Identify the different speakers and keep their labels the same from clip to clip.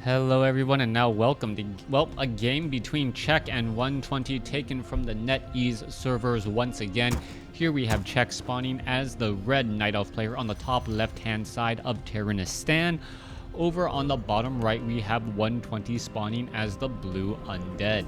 Speaker 1: Hello everyone, and now welcome to, a game between Czech and 120 taken from the NetEase servers once again. Here we have Czech spawning as the red Night Elf player on the top left-hand side of Tyrannistan. Over on the bottom right, we have 120 spawning as the blue Undead.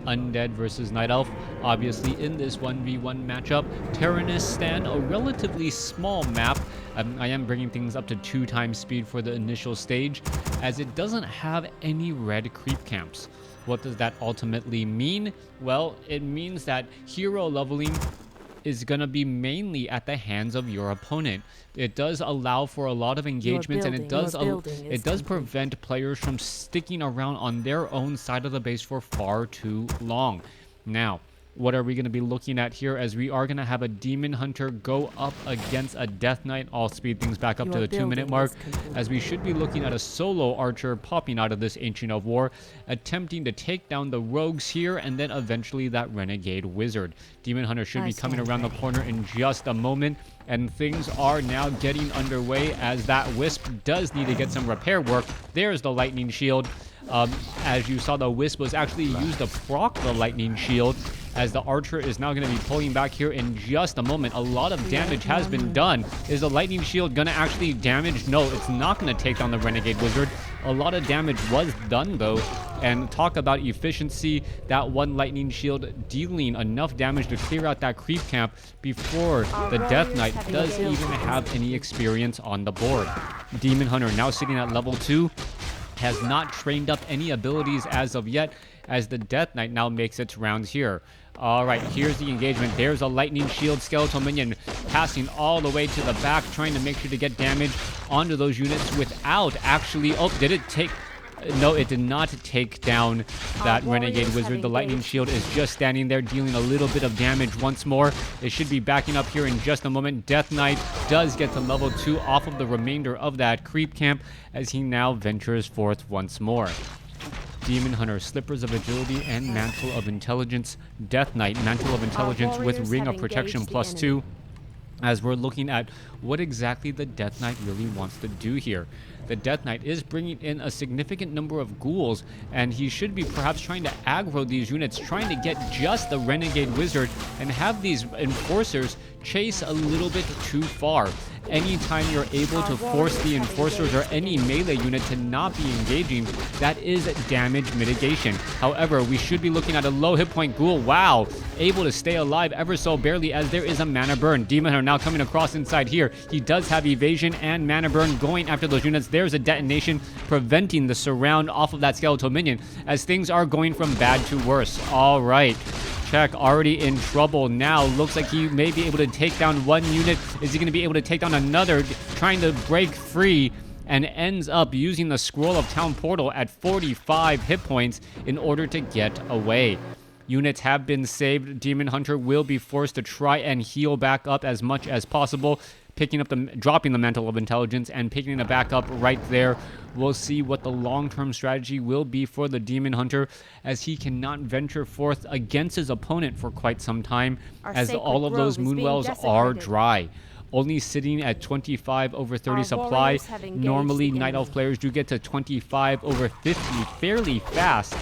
Speaker 1: Undead versus Night Elf, obviously in this 1v1 matchup. Tyrannistan, a relatively small map. I am bringing things up to 2 times speed for the initial stage, as it doesn't have any red creep camps. What does that ultimately mean? Well, it means that hero leveling is going to be mainly at the hands of your opponent. It does allow for a lot of engagements, and it does prevent players from sticking around on their own side of the base for far too long. Now, what are we going to be looking at here, as we are going to have a Demon Hunter go up against a Death Knight? I'll speed things back up to the 2-minute mark, as we should be looking at a solo archer popping out of this Ancient of War, attempting to take down the rogues here, and then eventually that Renegade Wizard. Demon Hunter should be coming around the corner in just a moment, and things are now getting underway, as that Wisp does need to get some repair work. There's the Lightning Shield. As you saw, the Wisp was actually used to proc the Lightning Shield, as the Archer is now going to be pulling back here in just a moment. A lot of damage has been done. Is the Lightning Shield going to actually damage? No, it's not going to take down the Renegade Wizard. A lot of damage was done, though. And talk about efficiency, that one Lightning Shield dealing enough damage to clear out that creep camp before the Death Knight does even have any experience on the board. Demon Hunter now sitting at level 2. Has not trained up any abilities as of yet, as the Death Knight now makes its rounds here. Alright, here's the engagement. There's a Lightning Shield skeletal minion passing all the way to the back, trying to make sure to get damage onto those units without actually... Oh, did it take... No, it did not take down that Renegade Wizard. The Lightning Shield is just standing there, dealing a little bit of damage once more. It should be backing up here in just a moment. Death Knight does get to level 2 off of the remainder of that creep camp, as he now ventures forth once more. Demon Hunter, Slippers of Agility and Mantle of Intelligence. Death Knight, Mantle of Intelligence with Ring of Protection +2. As we're looking at what exactly the Death Knight really wants to do here. The Death Knight is bringing in a significant number of ghouls, and he should be perhaps trying to aggro these units, trying to get just the Renegade Wizard and have these enforcers chase a little bit too far. Anytime you're able to force the enforcers or any melee unit to not be engaging, that is damage mitigation. However, we should be looking at a low hit point ghoul. Wow, able to stay alive ever so barely, as there is a mana burn. Demon Hunter now coming across inside here. He does have evasion and mana burn going after those units. There's a detonation preventing the surround off of that skeletal minion, as things are going from bad to worse. All right. Czech already in trouble now. Looks like he may be able to take down one unit. Is he going to be able to take down another? Trying to break free, and ends up using the Scroll of Town Portal at 45 hit points in order to get away. Units have been saved. Demon Hunter will be forced to try and heal back up as much as possible, dropping the Mantle of Intelligence and picking it back up right there. We'll see what the long-term strategy will be for the Demon Hunter, as he cannot venture forth against his opponent for quite some time, as all of those Moonwells are dry. Only sitting at 25 over 30 supply. Normally, Night Elf players do get to 25 over 50 fairly fast,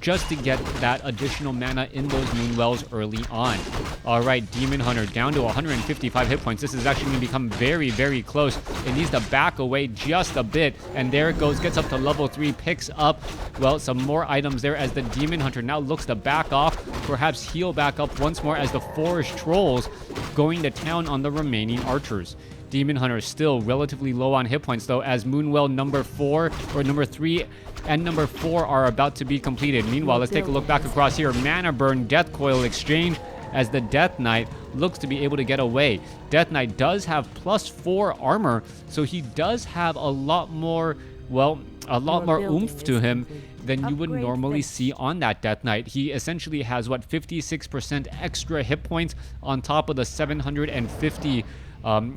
Speaker 1: just to get that additional mana in those Moonwells early on. Alright, Demon Hunter down to 155 hit points. This is actually going to become very, very close. It needs to back away just a bit, and there it goes. Gets up to level 3, picks up, well, some more items there, as the Demon Hunter now looks to back off, perhaps heal back up once more, as the Forest Trolls going to town on the remaining archers. Demon Hunter still relatively low on hit points, though, as Moonwell number 3 and number 4 are about to be completed. Meanwhile, let's take a look back across here. Mana Burn, Death Coil exchange, as the Death Knight looks to be able to get away. Death Knight does have +4 armor, so he does have a lot more, well, a lot more oomph to him than you would normally see on that Death Knight. He essentially has, what, 56% extra hit points on top of the 750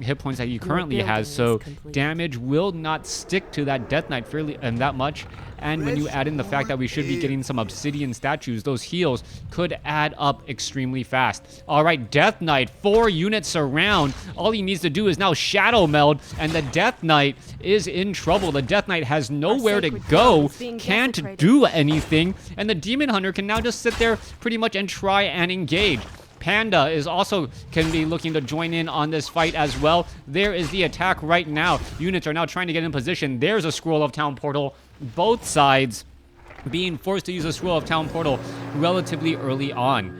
Speaker 1: hit points that he currently has, so damage will not stick to that Death Knight fairly and that much. And when you add in the fact that we should be getting some obsidian statues, those heals could add up extremely fast. All right, Death Knight, 4 units around. All he needs to do is now shadow meld, and the Death Knight is in trouble. The Death Knight has nowhere to go, can't do anything, and the Demon Hunter can now just sit there pretty much and try and engage. Panda is also can be looking to join in on this fight as well. There is the attack right now. Units are now trying to get in position. There's a Scroll of Town Portal. Both sides being forced to use a Scroll of Town Portal relatively early on.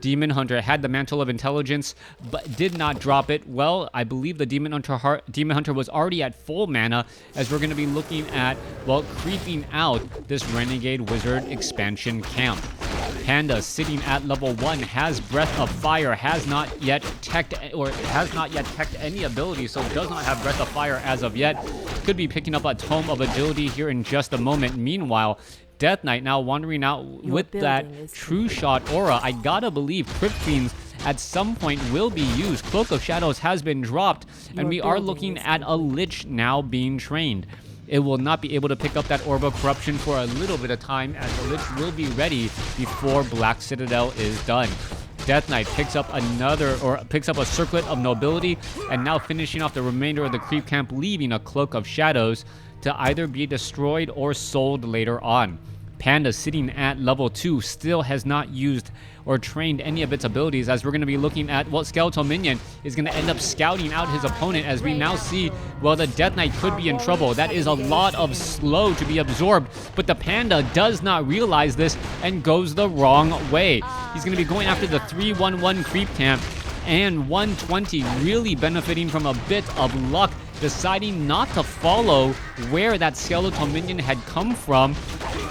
Speaker 1: Demon Hunter had the Mantle of Intelligence, but did not drop it. Well, I believe the Demon Hunter was already at full mana, as we're going to be looking at, well, creeping out this Renegade Wizard expansion camp. Panda, sitting at level 1, has Breath of Fire, has not yet teched any ability, so does not have Breath of Fire as of yet. Could be picking up a Tome of Agility here in just a moment. Meanwhile, Death Knight now wandering out with that True Shot aura. I gotta believe Crypt Fiends at some point will be used. Cloak of Shadows has been dropped, and we are looking at a Lich now being trained. It will not be able to pick up that Orb of Corruption for a little bit of time, as the Lich will be ready before Black Citadel is done. Death Knight picks up a Circlet of Nobility, and now finishing off the remainder of the creep camp, leaving a Cloak of Shadows to either be destroyed or sold later on. Panda, sitting at level 2, still has not used or trained any of its abilities, as we're going to be looking at, well, Skeletal Minion is going to end up scouting out his opponent, as we now see, well, the Death Knight could be in trouble. That is a lot of slow to be absorbed, but the Panda does not realize this and goes the wrong way. He's going to be going after the 311 creep camp, and 120 really benefiting from a bit of luck, deciding not to follow where that Skeletal Minion had come from,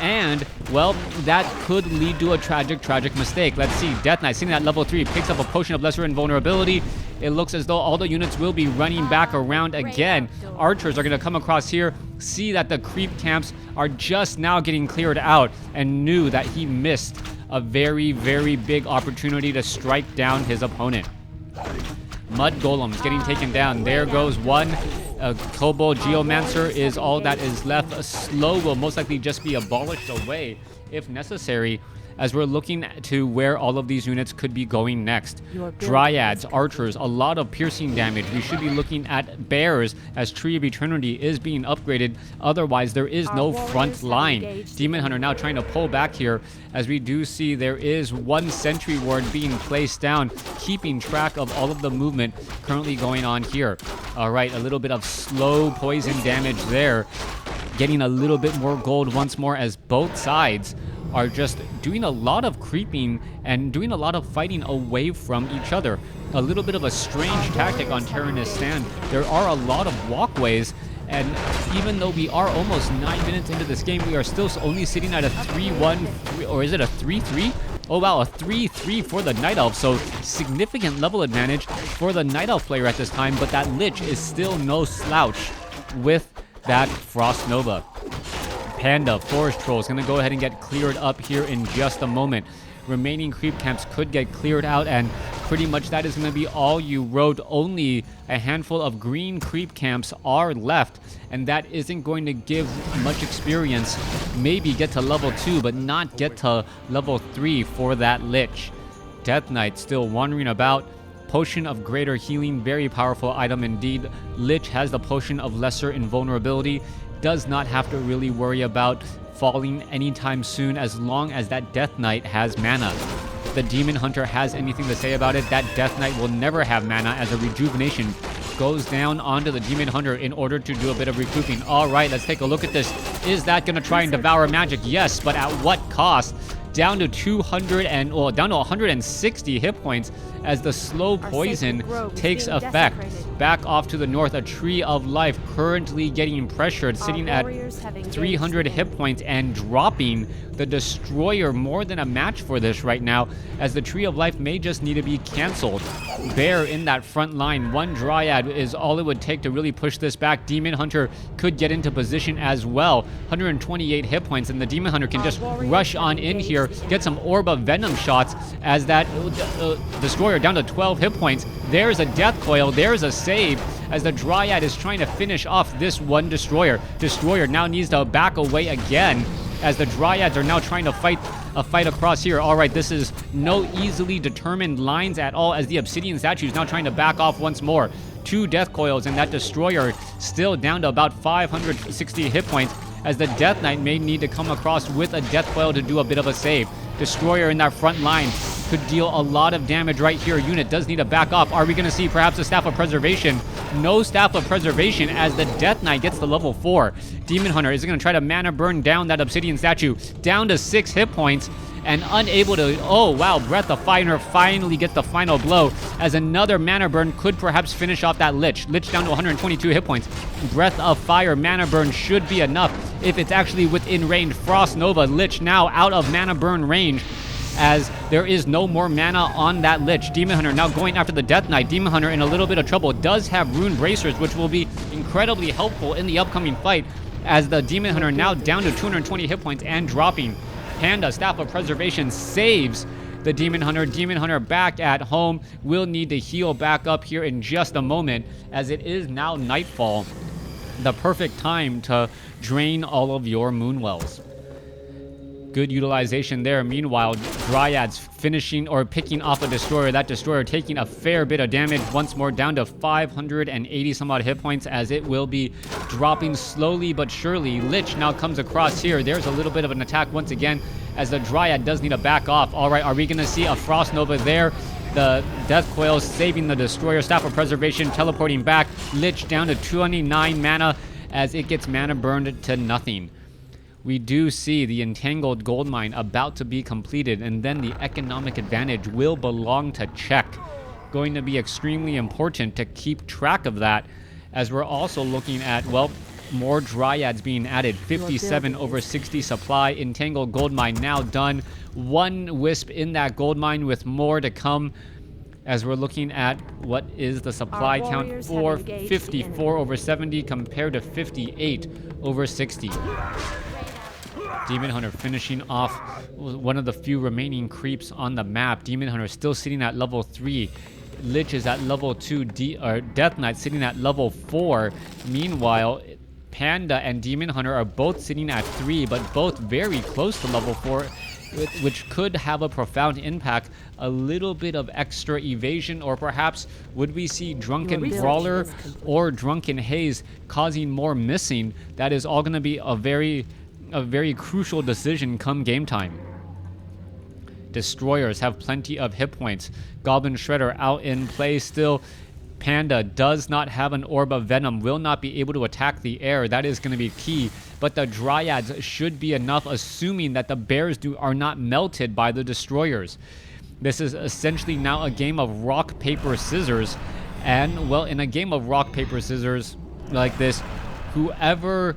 Speaker 1: and, well, that could lead to a tragic mistake. Let's see, Death Knight sitting at level 3 picks up a Potion of Lesser Invulnerability. It looks as though all the units will be running back around again. Archers are going to come across here, see that the creep camps are just now getting cleared out, and knew that he missed a very, very big opportunity to strike down his opponent. Mud Golems getting taken down. There goes one. Kobold Geomancer is all that is left. A Slow will most likely just be abolished away if necessary, as we're looking to where all of these units could be going next. Dryads, Archers, a lot of piercing damage. We should be looking at Bears, as Tree of Eternity is being upgraded. Otherwise, there is no front line. Demon Hunter now trying to pull back here, as we do see there is one Sentry Ward being placed down, keeping track of all of the movement currently going on here. All right, a little bit of slow poison damage there. Getting a little bit more gold once more, as both sides are just doing a lot of creeping and doing a lot of fighting away from each other. A little bit of a strange tactic on Terranus Stand. There are a lot of walkways, and even though we are almost 9 minutes into this game, we are still only sitting at a 3-1, or is it a 3-3? Oh wow, a 3-3 for the Night Elf, so significant level advantage for the Night Elf player at this time, but that Lich is still no slouch with that Frost Nova. Panda, Forest Troll, is going to go ahead and get cleared up here in just a moment. Remaining creep camps could get cleared out, and pretty much that is going to be all you wrote. Only a handful of green creep camps are left, and that isn't going to give much experience. Maybe get to level 2, but not get to level 3 for that Lich. Death Knight still wandering about. Potion of Greater Healing, very powerful item indeed. Lich has the Potion of Lesser Invulnerability. Does not have to really worry about falling anytime soon, as long as that Death Knight has mana. If the Demon Hunter has anything to say about it, that Death Knight will never have mana, as a rejuvenation goes down onto the Demon Hunter in order to do a bit of recouping. All right, let's take a look at this. Is that going to try and devour magic? Yes, but at what cost? Down to 160 hit points, as the slow poison takes effect. Back off to the north, a Tree of Life currently getting pressured, sitting at 300 hit points and dropping. The Destroyer more than a match for this right now, as the Tree of Life may just need to be cancelled. Bear in that front line. One Dryad is all it would take to really push this back. Demon Hunter could get into position as well. 128 hit points, and the Demon Hunter can just rush on in here, get some Orb of Venom shots, as that Destroyer Destroyer down to 12 hit points. There's a Death Coil. There's a save as the Dryad is trying to finish off this one Destroyer. Destroyer now needs to back away again as the Dryads are now trying to fight across here. All right, this is no easily determined lines at all as the Obsidian Statue is now trying to back off once more. 2 Death Coils and that Destroyer still down to about 560 hit points as the Death Knight may need to come across with a Death Coil to do a bit of a save. Destroyer in that front line could deal a lot of damage right here. Unit does need to back off. Are we going to see perhaps a Staff of Preservation? No Staff of Preservation as the Death Knight gets to level 4. Demon Hunter is going to try to mana burn down that Obsidian Statue down to 6 hit points and unable to... Oh, wow. Breath of Fire finally gets the final blow as another mana burn could perhaps finish off that Lich. Lich down to 122 hit points. Breath of Fire mana burn should be enough if it's actually within range. Frost Nova. Lich now out of mana burn range as there is no more mana on that Lich. Demon Hunter now going after the Death Knight. Demon Hunter in a little bit of trouble. Does have Rune Bracers, which will be incredibly helpful in the upcoming fight as the Demon Hunter now down to 220 hit points and dropping. Panda, Staff of Preservation, saves the Demon Hunter. Demon Hunter back at home. Will need to heal back up here in just a moment as it is now nightfall. The perfect time to drain all of your Moonwells. Good utilization there. Meanwhile, Dryads finishing or picking off a Destroyer. That Destroyer taking a fair bit of damage. Once more down to 580 some odd hit points as it will be dropping slowly but surely. Lich now comes across here. There's a little bit of an attack once again as the Dryad does need to back off. All right, are we going to see a Frost Nova there? The Death Coil saving the Destroyer. Staff of Preservation teleporting back. Lich down to 29 mana as it gets mana burned to nothing. We do see the Entangled Goldmine about to be completed, and then the economic advantage will belong to Czech. Going to be extremely important to keep track of that, as we're also looking at, well, more Dryads being added. 57 over 60 supply. Entangled Goldmine now done. 1 Wisp in that Goldmine with more to come, as we're looking at what is the supply count for 54 over 70 compared to 58 over 60. Demon Hunter finishing off one of the few remaining creeps on the map. Demon Hunter still sitting at level 3. Lich is at level 2. Death Knight sitting at level 4. Meanwhile, Panda and Demon Hunter are both sitting at 3, but both very close to level 4, which could have a profound impact. A little bit of extra evasion, or perhaps would we see Drunken Brawler or Drunken Haze causing more missing? That is all going to be a very crucial decision come game time. Destroyers have plenty of hit points. Goblin Shredder out in play still. Panda does not have an Orb of Venom, will not be able to attack the air. That is going to be key. But the Dryads should be enough, assuming that the bears are not melted by the Destroyers. This is essentially now a game of rock, paper, scissors. And, well, in a game of rock, paper, scissors like this, whoever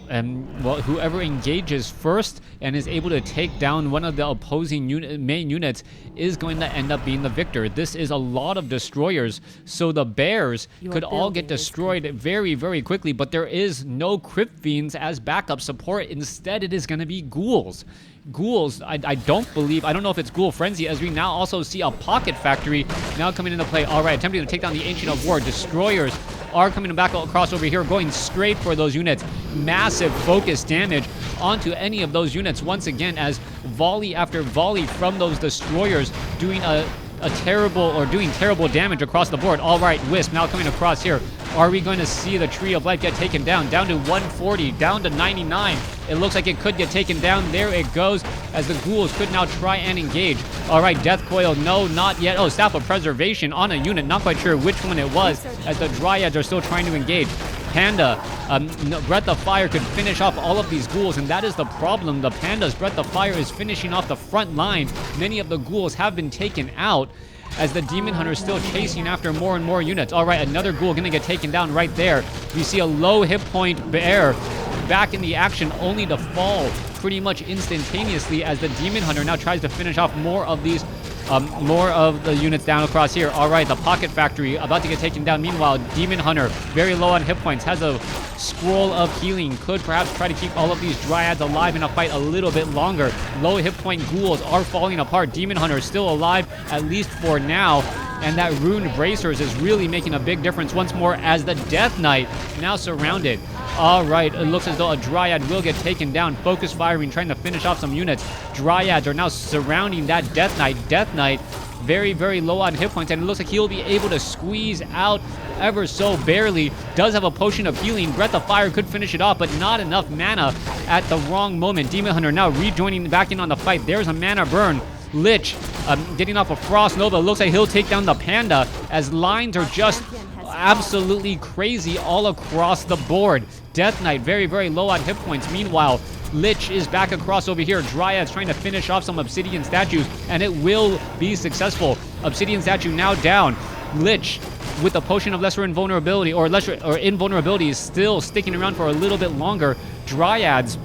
Speaker 1: engages first and is able to take down one of the opposing main units is going to end up being the victor. This is a lot of Destroyers, so the bears could all get destroyed very, very quickly, but there is no Crypt Fiends as backup support. Instead, it is going to be Ghouls. Ghouls, I don't know if it's Ghoul Frenzy, as we now also see a Pocket Factory now coming into play. All right, attempting to take down the Ancient of War. Destroyers are coming back across over here, going straight for those units. Massive focus damage onto any of those units once again, as volley after volley from those Destroyers doing doing terrible damage across the board. All right, Wisp now coming across here. Are we going to see the Tree of Life get taken down to 140, down to 99? It looks like it could get taken down. There it goes, as the Ghouls could now try and engage. All right, Death Coil, no, not yet. Oh, Staff of Preservation on a unit, not quite sure which one it was, as the Dryads are still trying to engage. Panda, Breath of Fire could finish off all of these Ghouls, and that is the problem. The Panda's Breath of Fire is finishing off the front line. Many of the Ghouls have been taken out, as the Demon Hunter is still chasing after more and more units. All right, another Ghoul going to get taken down right there. We see a low hit point bear back in the action, only to fall pretty much instantaneously, as the Demon Hunter now tries to finish off more of these More of the units down across here. All right, the Pocket Factory about to get taken down. Meanwhile, Demon Hunter, very low on hit points, has a scroll of healing. Could perhaps try to keep all of these Dryads alive in a fight a little bit longer. Low hit point ghouls are falling apart. Demon Hunter is still alive, at least for now. And that Rune Bracers is really making a big difference once more as the Death Knight now surrounded. All right, it looks as though a Dryad will get taken down. Focus firing, trying to finish off some units. Dryads are now surrounding that Death Knight. Death Knight very, very low on hit points, and it looks like he'll be able to squeeze out ever so barely. Does have a potion of healing. Breath of Fire could finish it off, but not enough mana at the wrong moment. Demon Hunter now rejoining back in on the fight. There's a mana burn. Lich getting off a Frost Nova. Looks like he'll take down the Panda as lines are just absolutely crazy all across the board. Death Knight very, very low on hit points. Meanwhile, Lich is back across over here. Dryads trying to finish off some Obsidian statues, and it will be successful. Obsidian statue now down. Lich with a potion of lesser invulnerability, or invulnerability, is still sticking around for a little bit longer. Dryads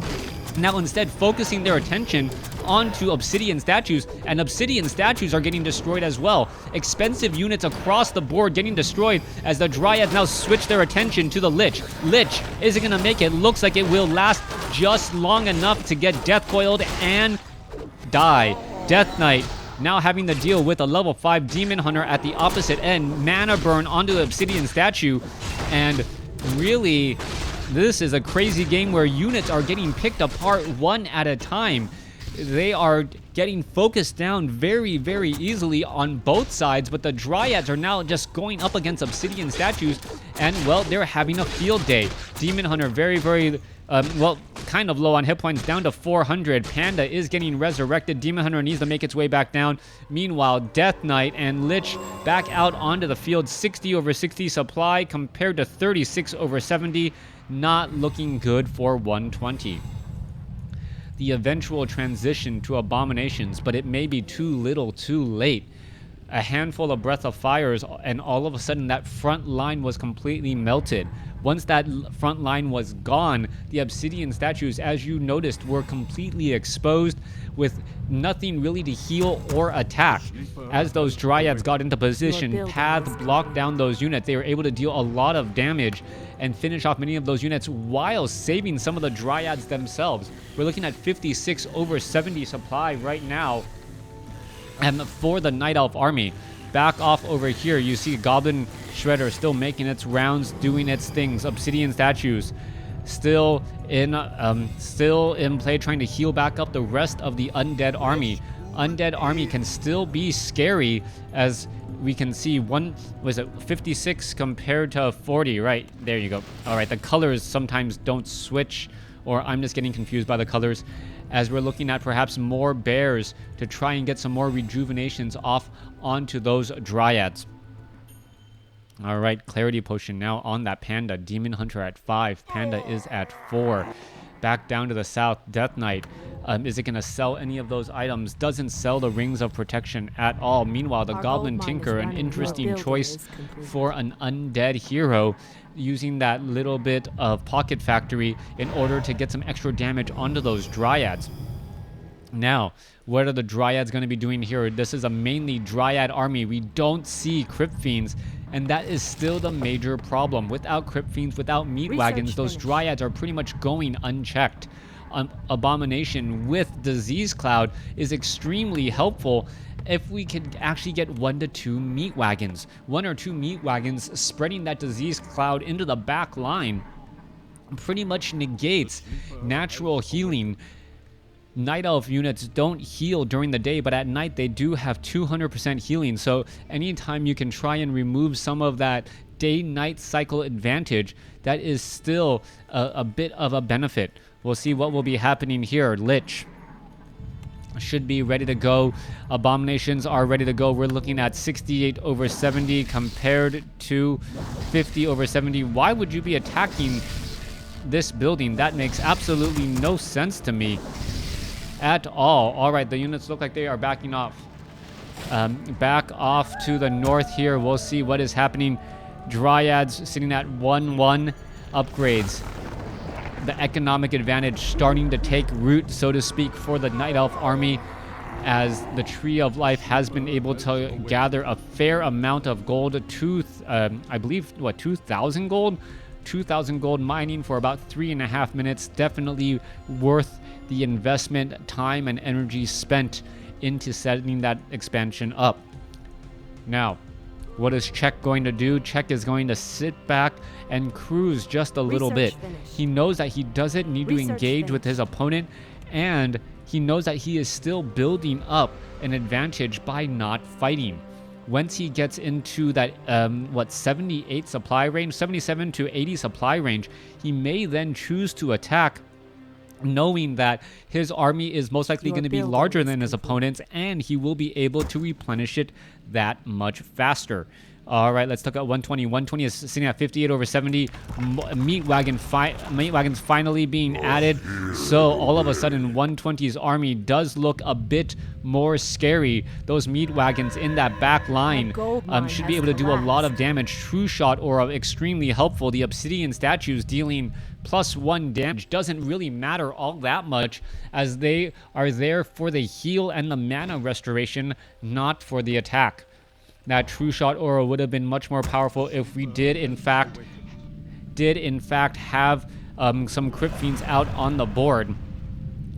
Speaker 1: now instead focusing their attention onto Obsidian statues, and Obsidian statues are getting destroyed as well. Expensive units across the board getting destroyed as the Dryads now switch their attention to the Lich. Lich isn't going to make it. Looks like it will last just long enough to get death coiled and die. Death Knight now having to deal with a level 5 Demon Hunter at the opposite end. Mana burn onto the Obsidian statue, and really, this is a crazy game where units are getting picked apart one at a time. They are getting focused down very, very easily on both sides, but the Dryads are now just going up against Obsidian statues, and, well, they're having a field day. Demon Hunter very, very, kind of low on hit points, down to 400. Panda is getting resurrected. Demon Hunter needs to make its way back down. Meanwhile, Death Knight and Lich back out onto the field. 60 over 60 supply compared to 36 over 70. Not looking good for 120. The eventual transition to abominations, but it may be too little too late. A handful of Breath of Fires, and all of a sudden that front line was completely melted. Once that front line was gone, the Obsidian statues, as you noticed, were completely exposed with nothing really to heal or attack. As those Dryads got into position, Path blocked down those units. They were able to deal a lot of damage and finish off many of those units while saving some of the Dryads themselves. We're looking at 56 over 70 supply right now. And for the Night Elf army, back off over here, you see Goblin Shredder still making its rounds, doing its things. Obsidian statues still in play, trying to heal back up the rest of the Undead army. Undead army can still be scary, as we can see 56 compared to 40, right? There you go. All right, the colors sometimes don't switch, or I'm just getting confused by the colors, as we're looking at perhaps more bears to try and get some more rejuvenations off onto those Dryads. All right, Clarity Potion now on that Panda. Demon Hunter at 5. Panda is at 4. Back down to the south, Death Knight. Is it going to sell any of those items? Doesn't sell the Rings of Protection at all. Meanwhile, the Goblin Tinker, an interesting choice for an undead hero, using that little bit of Pocket Factory in order to get some extra damage onto those Dryads. Now, what are the Dryads going to be doing here? This is a mainly Dryad army. We don't see Crypt Fiends, and that is still the major problem. Without Crypt Fiends, without meat wagons, those Dryads are pretty much going unchecked. Abomination with Disease Cloud is extremely helpful if we could actually get 1 to 2 meat wagons. 1 or 2 meat wagons spreading that Disease Cloud into the back line pretty much negates natural healing. Night Elf units don't heal during the day, but at night they do have 200% healing. So anytime you can try and remove some of that day-night cycle advantage, that is still a bit of a benefit. We'll see what will be happening here. Lich should be ready to go. Abominations are ready to go. We're looking at 68 over 70 compared to 50 over 70. Why would you be attacking this building? That makes absolutely no sense to me at all. All right, the units look like they are backing off. Back off to the north here. We'll see what is happening. Dryads sitting at 1-1 upgrades. The economic advantage starting to take root, so to speak, for the Night Elf army. as the Tree of Life has been able to gather a fair amount of gold. I believe, 2,000 gold? 2,000 gold mining for about 3.5 minutes. Definitely worth the investment, time, and energy spent into setting that expansion up. Now, what is Czech going to do? Czech is going to sit back and cruise just a little bit. He knows that he doesn't need to engage with his opponent, and he knows that he is still building up an advantage by not fighting. Once he gets into that 78 supply range, 77 to 80 supply range, he may then choose to attack, knowing that his army is most likely going to be larger than his opponent's, and he will be able to replenish it that much faster. All right, let's look at 120. 120 is sitting at 58 over 70. Meat wagons finally being added. So all of a sudden, 120's army does look a bit more scary. Those meat wagons in that back line should be able to do a lot of damage. True Shot Aura extremely helpful. The obsidian statues dealing +1 damage doesn't really matter all that much, as they are there for the heal and the mana restoration, not for the attack. That True Shot Aura would have been much more powerful if we did in fact have some Crypt Fiends out on the board.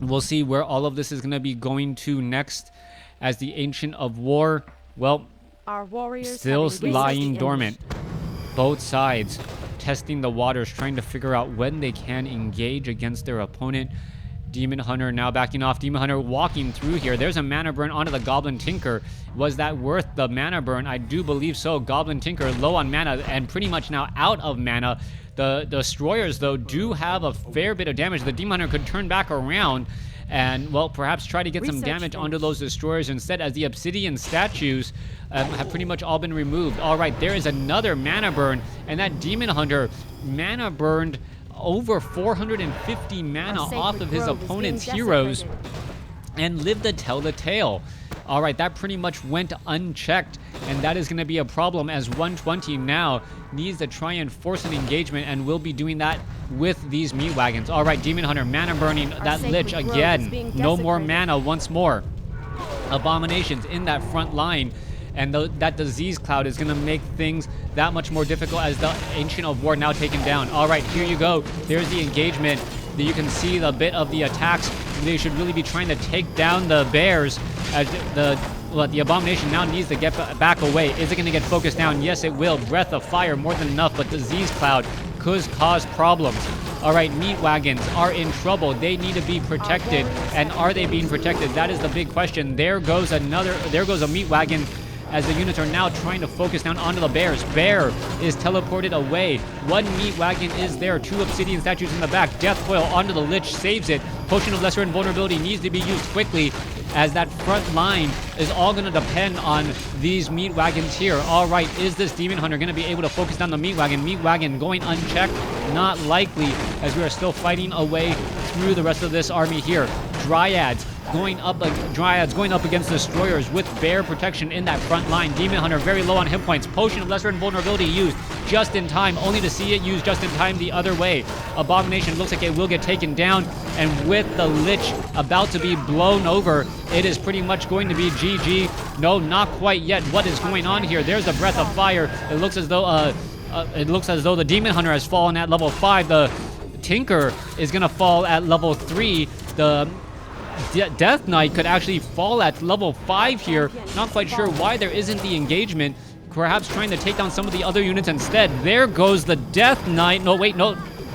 Speaker 1: We'll see where all of this is going to be going to next, as the Ancient of War, well,
Speaker 2: our warriors
Speaker 1: still lying dormant. Both sides testing the waters, trying to figure out when they can engage against their opponent. Demon Hunter now backing off. Demon Hunter walking through here. There's a mana burn onto the Goblin Tinker. Was that worth the mana burn? I do believe so. Goblin Tinker low on mana and pretty much now out of mana. The Destroyers, though, do have a fair bit of damage. The Demon Hunter could turn back around and, well, perhaps try to get some damage onto those Destroyers instead, as the Obsidian statues have pretty much all been removed. All right, there is another mana burn, and that Demon Hunter mana burned over 450 mana off of his opponent's heroes and lived to tell the tale. All right, that pretty much went unchecked, and that is going to be a problem, as 120 now needs to try and force an engagement, and will be doing that with these meat wagons. All right, Demon Hunter mana burning that Lich again. No more mana once more. Abominations in that front line, and that disease cloud is going to make things that much more difficult, as the Ancient of War now taken down. All right, here you go. There's the engagement. You can see the bit of the attacks. They should really be trying to take down the bears, as the Abomination now needs to get back away. Is it going to get focused down? Yes, it will. Breath of Fire, more than enough, but Disease Cloud could cause problems. All right, meat wagons are in trouble. They need to be protected, and are they being protected? That is the big question. There goes a meat wagon, as the units are now trying to focus down onto the bears. Bear is teleported away. One meat wagon is there. Two obsidian statues in the back. Death Coil onto the Lich saves it. Potion of Lesser Invulnerability needs to be used quickly, as that front line is all going to depend on these meat wagons here. All right, is this Demon Hunter going to be able to focus down the meat wagon? Meat wagon going unchecked? Not likely, as we are still fighting away through the rest of this army here. Dryads going up against Destroyers with bear protection in that front line. Demon Hunter very low on hit points. Potion of Lesser Invulnerability used just in time, only to see it used just in time the other way. Abomination looks like it will get taken down, and with the Lich about to be blown over, it is pretty much going to be GG. No, not quite yet. What is going on here? There's a Breath of Fire. It looks as though the Demon Hunter has fallen at level 5. The Tinker is going to fall at level 3. The Death Knight could actually fall at level 5 here. Not quite sure why there isn't the engagement. Perhaps trying to take down some of the other units instead. There goes the Death Knight. No.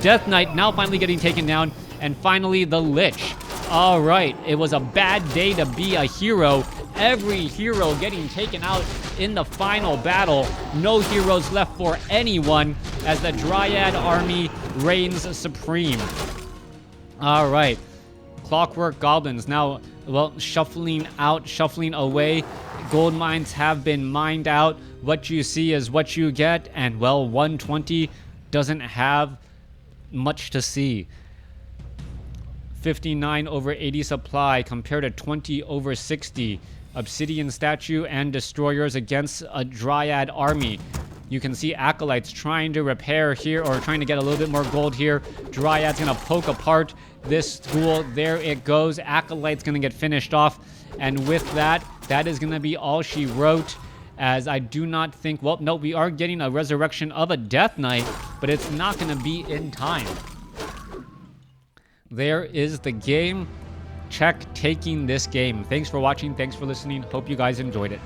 Speaker 1: Death Knight now finally getting taken down. And finally, the Lich. All right, it was a bad day to be a hero. Every hero getting taken out in the final battle. No heroes left for anyone, as the Dryad army reigns supreme. All right. Clockwork Goblins now, well, shuffling away. Gold mines have been mined out. What you see is what you get, and, well, 120 doesn't have much to see. 59 over 80 supply compared to 20 over 60. Obsidian statue and Destroyers against a Dryad army. You can see Acolytes trying to repair here, or trying to get a little bit more gold here. Dryad's going to poke apart this school. There it goes. Acolyte's going to get finished off. And with that, that is going to be all she wrote. As I do not think... Well, no, we are getting a resurrection of a Death Knight, but it's not going to be in time. There is the game. Czech taking this game. Thanks for watching. Thanks for listening. Hope you guys enjoyed it.